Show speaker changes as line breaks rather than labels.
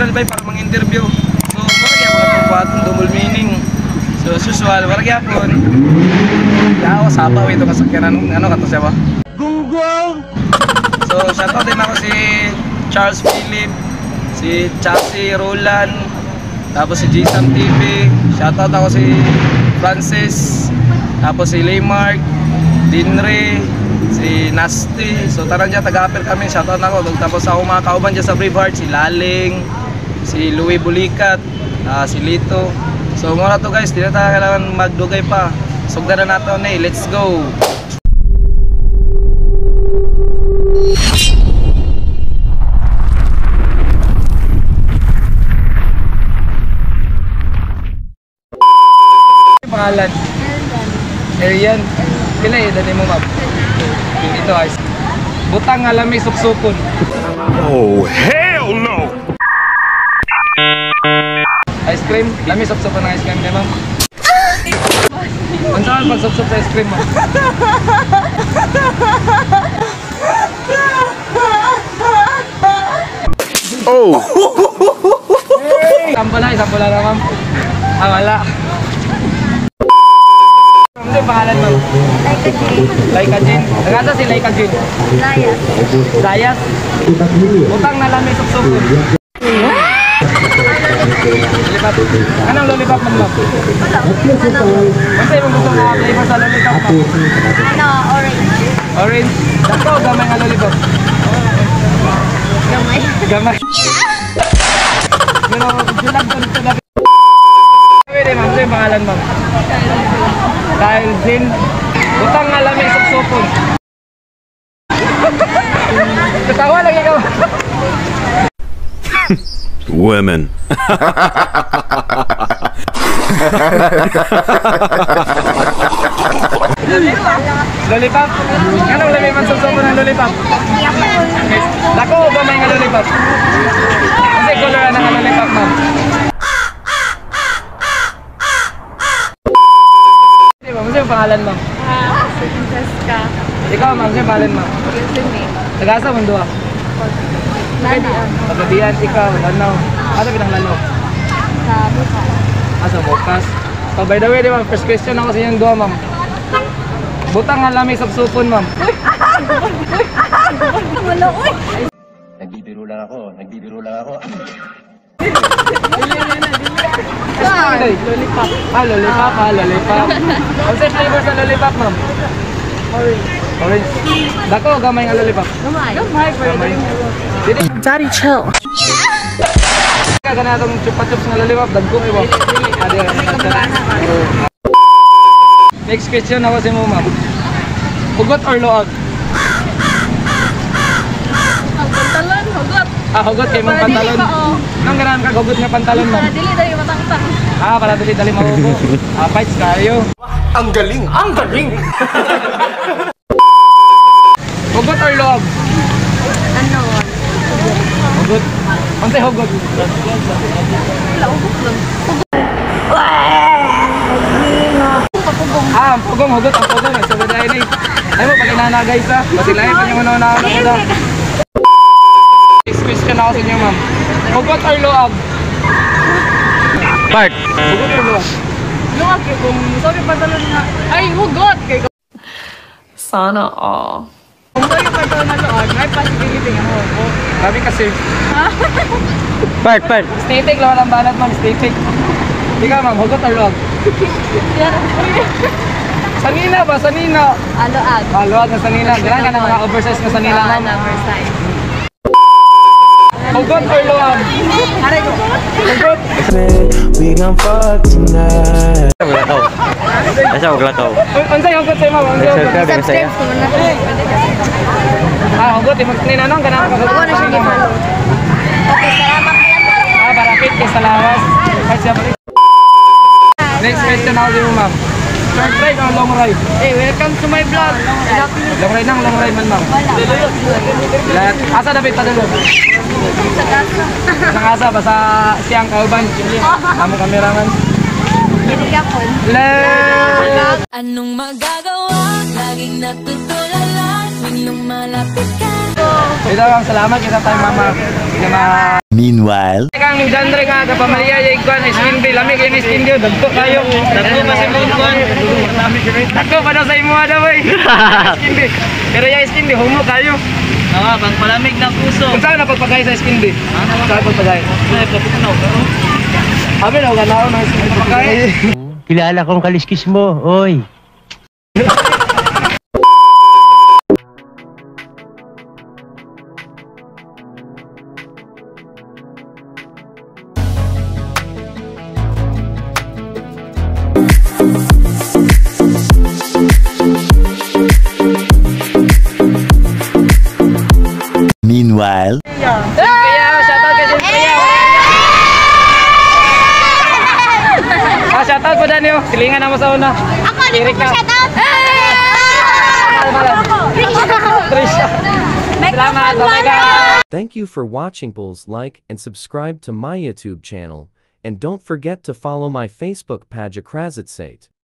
natural ba para mga interview. So wala gyapon atong buhaton double meaning. So as usual wala gyapon. Yao sabaw ito kasakyanan ano kato siya ba? Gunggong. So shoutout din ako si Charles Philip, si Chassis Roland, tapos si Gsam TV. Shoutout ako si Francis, tapos si Laymark, Dinre, si Nasty. So tarang dyan taga-apel kami, shoutout ako. Tapos ako mga kauban dyan sa Braveheart, si Laling, si Louie Bulikat, si Lito. So muna to guys, di na tayo kailangan magdugay pa. Sugdan na natin eh, let's go! Pangalan? Arian. Pila eh, dali mo ma'am. Ito guys. Butang nga lami suksukon.
Oh, hell no!
Ice cream? Lami suksukon ng ice cream niya ma'am. Ang saan pag suksuk sa ice cream ma'am?
Oh!
Sampula na ma'am. Wala. Ano yung pangalan mo? Laika Jin. Nagasa si Laika Jin?
Layas.
Layas? Utang na lang may suksukon. Lollipop. Anong lollipop mo ma'am? Kasi mo gusto mga flavor sa lollipop ma'am?
Orange.
Orange? Dako, gamay nga lollipop.
Gamay.
Gamay. Pero, julag ko nito lang. Pwede ma'am, ito yung pangalan ma'am. Dahil Jin, utang nga lang may suksukon. Tatawa lang ikaw.
Women.
Lollipop? Anong lamay man suksukon ng lollipop? Dako, gamay nga lollipop. Kasi color na nga lollipop ma'am. Ano yung pangalan ma'am?
Francesca.
Ikaw ma'am, ano yung pangalan ma'am?
Yusumi.
Tagasa mo doon?
Nadian.
Pagkadian, ikaw, ano? Ano pinanglalo?
Sa bukas.
Sa bukas. So by the way, ma'am, first question ako sa inyong doon ma'am. Butang nga lamay subsupon ma'am.
Wala, uy!
Nagbibiro lang ako.
Lollipop. Lollipop. Ano sa flavor sa lollipop ma'am? Orange. Dako, gamay nga lollipop.
Gamay.
Daddy, chill. Kaya na itong chupa-chups na lollipop, dagkong iwa. Next question ako sa mo ma'am. Hugot or loag?
Pantalon, hugot.
Hugot kayo mong pantalon. Anong ganahan ka hugot nga pantalon ma'am?
Para dili dali matangtang.
Para dali mahugo. Fights kayo.
Ang galing!
Hugot or loag?
Ano?
Hugot. Unsay hugot?
Wala, hugot lang.
Pugong hugot ang pugong. Sabi tayo ni. Ay mo, pag inanagay sa. Basilahin pa yung una-una na. Next question ako sa inyo ma'am. Hugot or loag? Bart. Hugot or loag?
Luwag kayo kung sorry pantalon nga. Ay, hugot!
Sana all.
Kung sorry pantalon na luwag, may possibility nga hugot.
Sabi kasi. Bart. Static lang ang banat ma'am. Static. Ikaw ma'am, hugot or loag? Sanina ba? Sanina.
Aloag.
Luwag na sanina. Ganang ka ng mga oversize na sanina ma'am.
Oversize.
Hugot or luwag?
Aray ko.
Hugot.
We gon' fuck tonight.
Nasa uglataw.
Unsay hugot sa'yo ma'am? Unsay hugot?
Subscribe ko na po.
Hugot. Imagnin anong ganang ka hugot?
Ako na siya i-follow. Okay, salamat kayo.
Barakit kay sa lawas. Next question ako din mo ma'am. Short ride or long ride?
Hey, welcome to my vlog.
Long ride man ma'am. Asa dapat padulog?
Sa kasa.
Nang asa ba sa siyang kauban? Amo kameraman.
Hindi ako.
Anong magagawa? Laging natutulala tuwing lumalapit ka.
Ito lang, salamat kita tayo mama. Sige ma.
Meanwhile,
Kang genre nga kapamaliyay iguan skin bill lami kay skin bill dagko kayo dagko pa sa imong kuan dagko pa daw sa imo daw boy skin bill pero ya skin bill humo kayo pang palamig ng puso unsa na pagpagay sa skin bill sa pagpagay abi na ganaw ng skin bill pagpagay
Kilala kong kaliskis mo, oy.
meanwhile,
kaya shoutout kay Silvia shoutout ko Danyo silingan na mo sa una
Ako, di ko pa shoutout.
Trisha salamat bye.
Thank you for watching. Please like and subscribe to my YouTube channel, and don't forget to follow my Facebook page Akrazitsate.